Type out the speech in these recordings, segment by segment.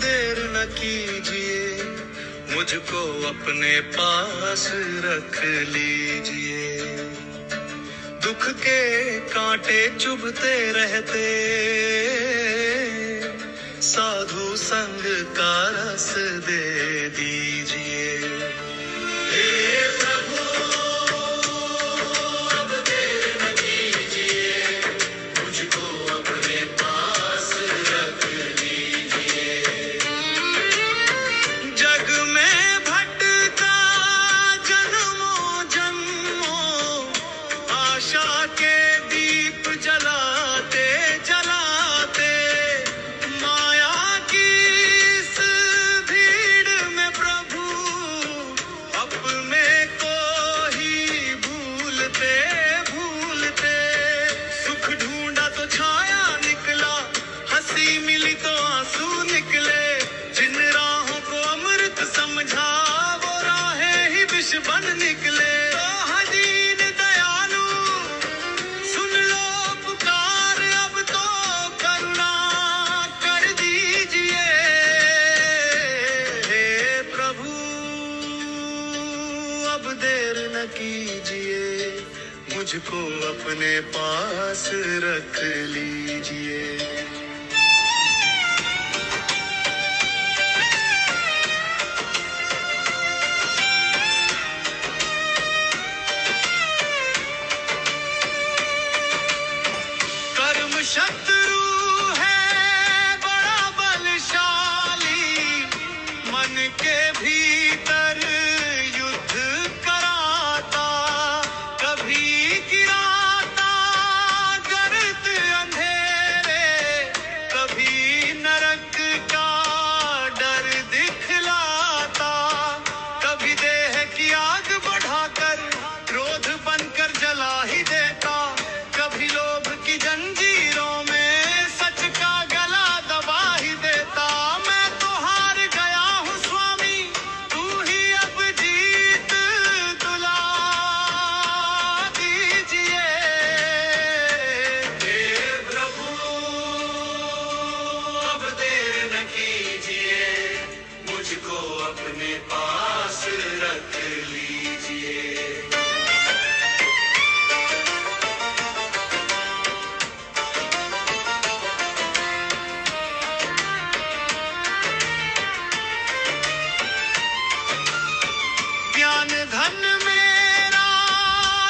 देर न कीजिए, मुझको अपने पास रख लीजिए। दुख के कांटे चुभते रहते, साधु संग का रस दे दीजिए। हे प्रभु अब देर न कीजिए, मुझको अपने पास रख लीजिए। जग में भटका जन्मों जन्मों, आशा के दीप जलाते जलाते, माया की इस भीड़ में प्रभु अपने को ही भूलते भूलते। सुख ढूंढा तो छाया निकला, हंसी मिली तो आंसू निकले। जिन राहों को अमृत समझा, वो राहें ही विष बन निकले। तो हदीन दयालु सुन लो पुकार, अब तो करुणा कर दीजिए। हे प्रभु अब देर न कीजिए, मुझको अपने पास रख लीजिए। कर्म शत्रु है बड़ा बलशाली, मन के भीतर युद्ध कराता। कभी गिराता गर्त अंधेरे, कभी नरक का डर दिखलाता। कभी देह की आग बढ़ाकर क्रोध बनकर जला ही देता। कभी लोभ की जंजीरों में सच का गला दबा ही देता। मैं तो हार गया हूँ स्वामी, तू ही अब जीत दिला दीजिए। हे प्रभु अब देर न कीजिए, मुझको अपने पास रख लीजिए। ज्ञान धन मेरा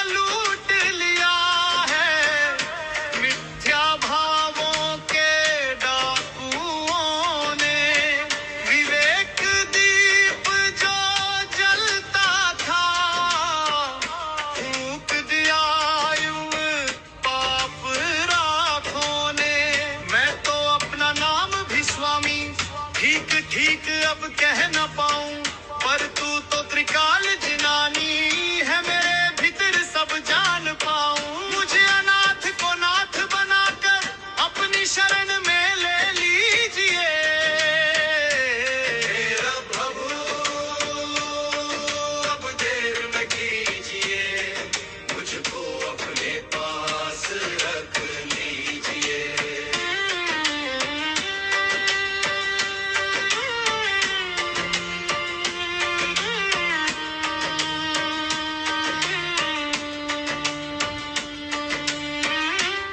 लूट लिया है, मिथ्या भावों के डाकुओं ने। विवेक दीप जो जलता था, फूंक दिया यूं पाप राखों ने। मैं तो अपना नाम भी स्वामी ठीक ठीक अब कह न पाऊं, पर तू तो त्रिकाल जिनानी है, मेरे भीतर सब जान पाऊं। मुझे अनाथ को नाथ बनाकर अपनी शरण में ले लीजिए। मेरा प्रभु अब देर न कीजिए, मुझको अपने पास रख लीजिए।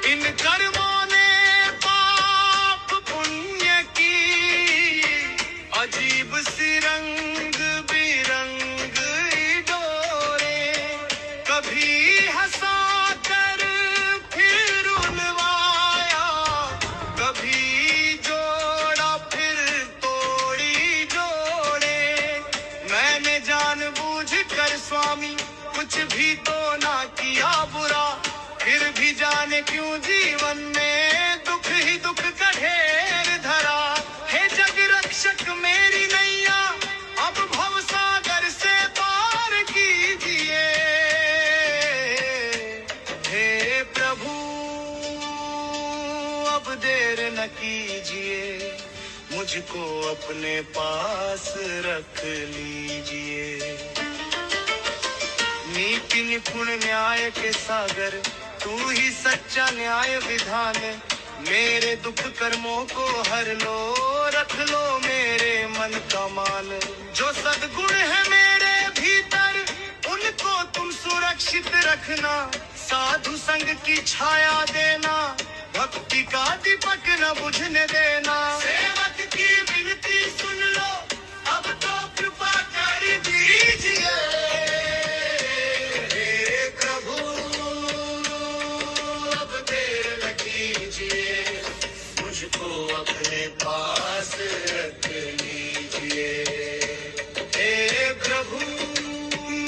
इन कर्मों ने पाप पुण्य की अजीब सी रंग बिरंग डोरे। कभी हंसाकर फिर रुलवाया, कभी जोड़ा फिर तोड़ी जोड़े। मैंने जानबूझकर स्वामी कुछ भी तो ना किया बुरा, फिर भी जाने क्यों जीवन में दुख ही दुख का ढेर धरा। हे जग रक्षक मेरी नैया, अब भव सागर से पार कीजिए। हे प्रभु अब देर न कीजिए, मुझको अपने पास रख लीजिए। नीति निपुण न्याय के सागर, तू ही सच्चा न्याय विधान। मेरे दुख कर्मों को हर लो, रख लो मेरे मन का मान। जो सद्गुण है मेरे भीतर उनको तुम सुरक्षित रखना। साधु संग की छाया देना, भक्ति का दीपक न बुझने देना। सेवक की विनती सुन लो, अब तो कृपा कर दीजिए। हे प्रभु अब देर न कीजिए, मुझको अपने पास रख लीजिए। हे प्रभु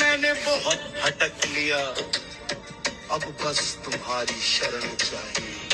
मैंने बहुत भटक लिया, अब बस तुम्हारी शरण चाहिए।